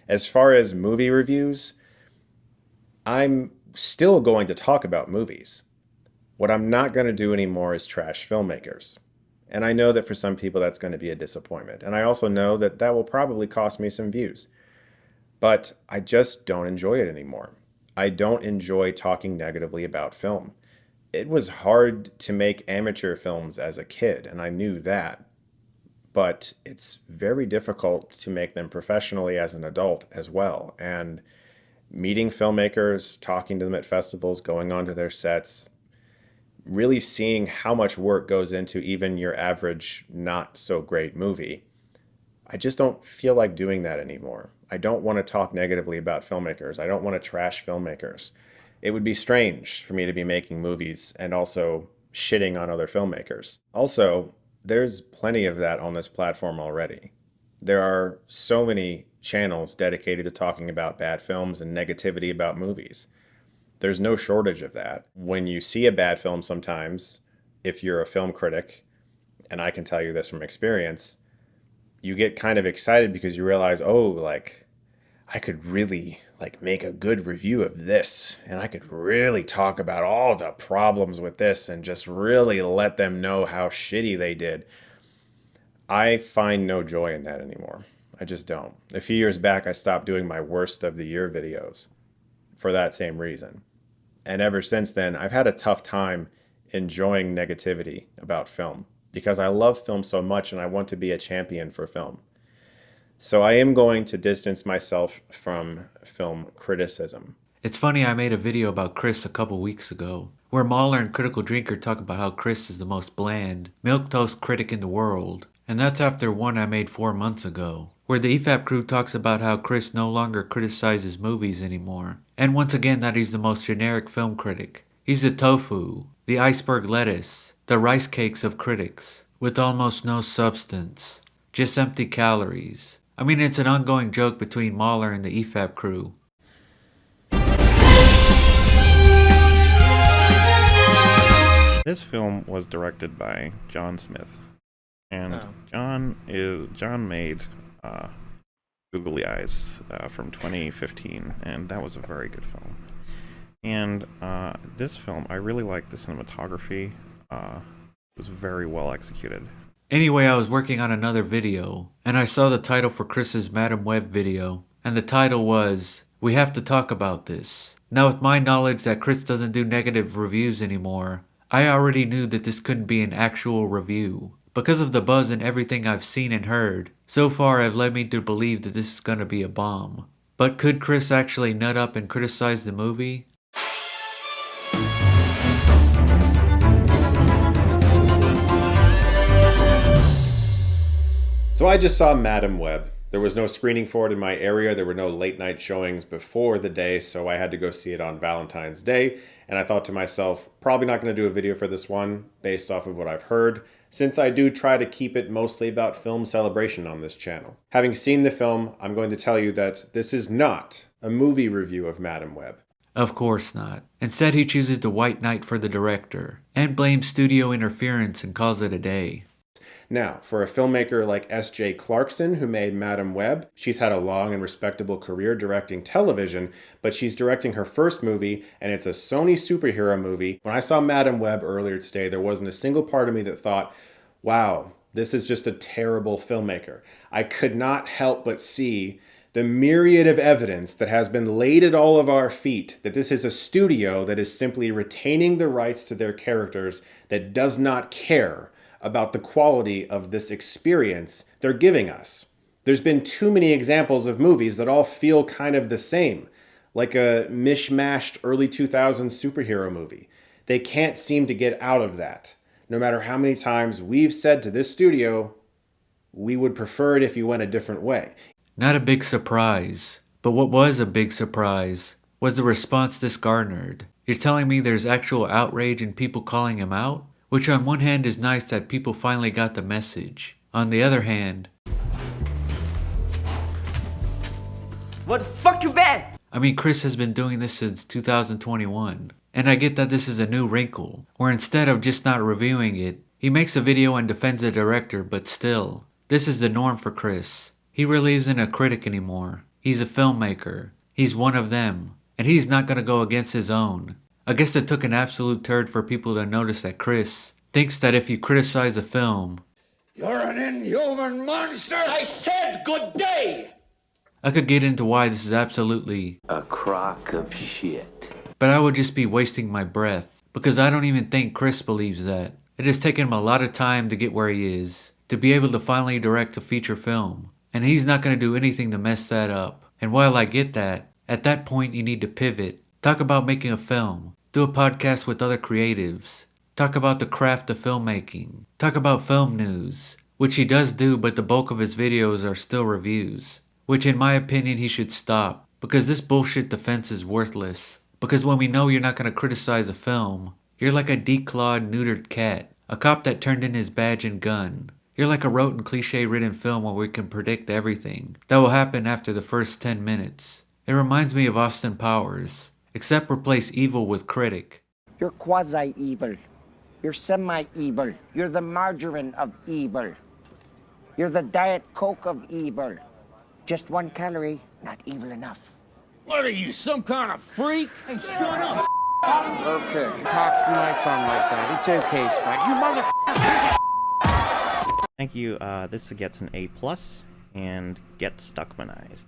As far as movie reviews, I'm still going to talk about movies. What I'm not going to do anymore is trash filmmakers. And I know that for some people that's going to be a disappointment. And I also know that that will probably cost me some views. But I just don't enjoy it anymore. I don't enjoy talking negatively about film. It was hard to make amateur films as a kid, and I knew that. But it's very difficult to make them professionally as an adult as well. And meeting filmmakers, talking to them at festivals, going onto their sets, really seeing how much work goes into even your average, not so great movie. I just don't feel like doing that anymore. I don't want to talk negatively about filmmakers. I don't want to trash filmmakers. It would be strange for me to be making movies and also shitting on other filmmakers. Also, there's plenty of that on this platform already. There are so many channels dedicated to talking about bad films and negativity about movies. There's no shortage of that. When you see a bad film sometimes, if you're a film critic, and I can tell you this from experience, you get kind of excited because you realize, oh, like I could really make a good review of this, and I could really talk about all the problems with this and just really let them know how shitty they did. I find no joy in that anymore. I just don't. A few years back, I stopped doing my worst of the year videos for that same reason. And ever since then, I've had a tough time enjoying negativity about film because I love film so much and I want to be a champion for film. So I am going to distance myself from film criticism. It's funny, I made a video about Chris a couple weeks ago, where Mahler and Critical Drinker talk about how Chris is the most bland, milquetoast critic in the world. And that's after one I made 4 months ago, where the EFAP crew talks about how Chris no longer criticizes movies anymore. And once again that he's the most generic film critic. He's the tofu, the iceberg lettuce, the rice cakes of critics, with almost no substance, just empty calories. I mean, it's an ongoing joke between Mahler and the EFAP crew. This film was directed by John Smith, and John made Googly Eyes from 2015, and that was a very good film. And this film, I really liked the cinematography. It was very well executed. Anyway, I was working on another video, and I saw the title for Chris's Madam Webb video, and the title was, "We Have to Talk About This." Now with my knowledge that Chris doesn't do negative reviews anymore, I already knew that this couldn't be an actual review. Because of the buzz and everything I've seen and heard, so far have led me to believe that this is gonna be a bomb. But could Chris actually nut up and criticize the movie? So I just saw Madam Webb. There was no screening for it in my area. There were no late night showings before the day, so I had to go see it on Valentine's Day. And I thought to myself, probably not going to do a video for this one based off of what I've heard, since I do try to keep it mostly about film celebration on this channel. Having seen the film, I'm going to tell you that this is not a movie review of Madam Webb. Of course not. Instead, he chooses the white knight for the director, and blames studio interference and calls it a day. Now, for a filmmaker like S.J. Clarkson, who made Madam Webb, she's had a long and respectable career directing television, but she's directing her first movie, and it's a Sony superhero movie. When I saw Madam Webb earlier today, there wasn't a single part of me that thought, wow, this is just a terrible filmmaker. I could not help but see the myriad of evidence that has been laid at all of our feet that this is a studio that is simply retaining the rights to their characters, that does not care about the quality of this experience they're giving us. There's been too many examples of movies that all feel kind of the same, like a mishmashed early 2000s superhero movie. They can't seem to get out of that. No matter how many times we've said to this studio, we would prefer it if you went a different way. Not a big surprise, but what was a big surprise was the response this garnered. You're telling me there's actual outrage and people calling him out? Which on one hand is nice that people finally got the message. On the other hand, what the fuck you bet? I mean, Chris has been doing this since 2021. And I get that this is a new wrinkle, where instead of just not reviewing it, he makes a video and defends the director, but still, this is the norm for Chris. He really isn't a critic anymore. He's a filmmaker. He's one of them. And he's not gonna go against his own. I guess it took an absolute turd for people to notice that Chris thinks that if you criticize a film, you're an inhuman monster! I said good day! I could get into why this is absolutely a crock of shit. But I would just be wasting my breath, because I don't even think Chris believes that. It has taken him a lot of time to get where he is, to be able to finally direct a feature film, and he's not going to do anything to mess that up. And while I get that, at that point you need to pivot, talk about making a film, do a podcast with other creatives, talk about the craft of filmmaking, talk about film news, which he does do, but the bulk of his videos are still reviews, which in my opinion he should stop, because this bullshit defense is worthless. Because when we know you're not going to criticize a film, you're like a declawed, neutered cat, a cop that turned in his badge and gun. You're like a rote and cliche-ridden film where we can predict everything that will happen after the first 10 minutes. It reminds me of Austin Powers, except replace evil with critic. You're quasi-evil. You're semi-evil. You're the margarine of evil. You're the Diet Coke of evil. Just 1 calorie, not evil enough. What are you, some kind of freak? Hey, shut up! Okay, talk to my son like that. It's okay, Scott. You mother... Thank you. This gets an A+ and get Stuckmanized.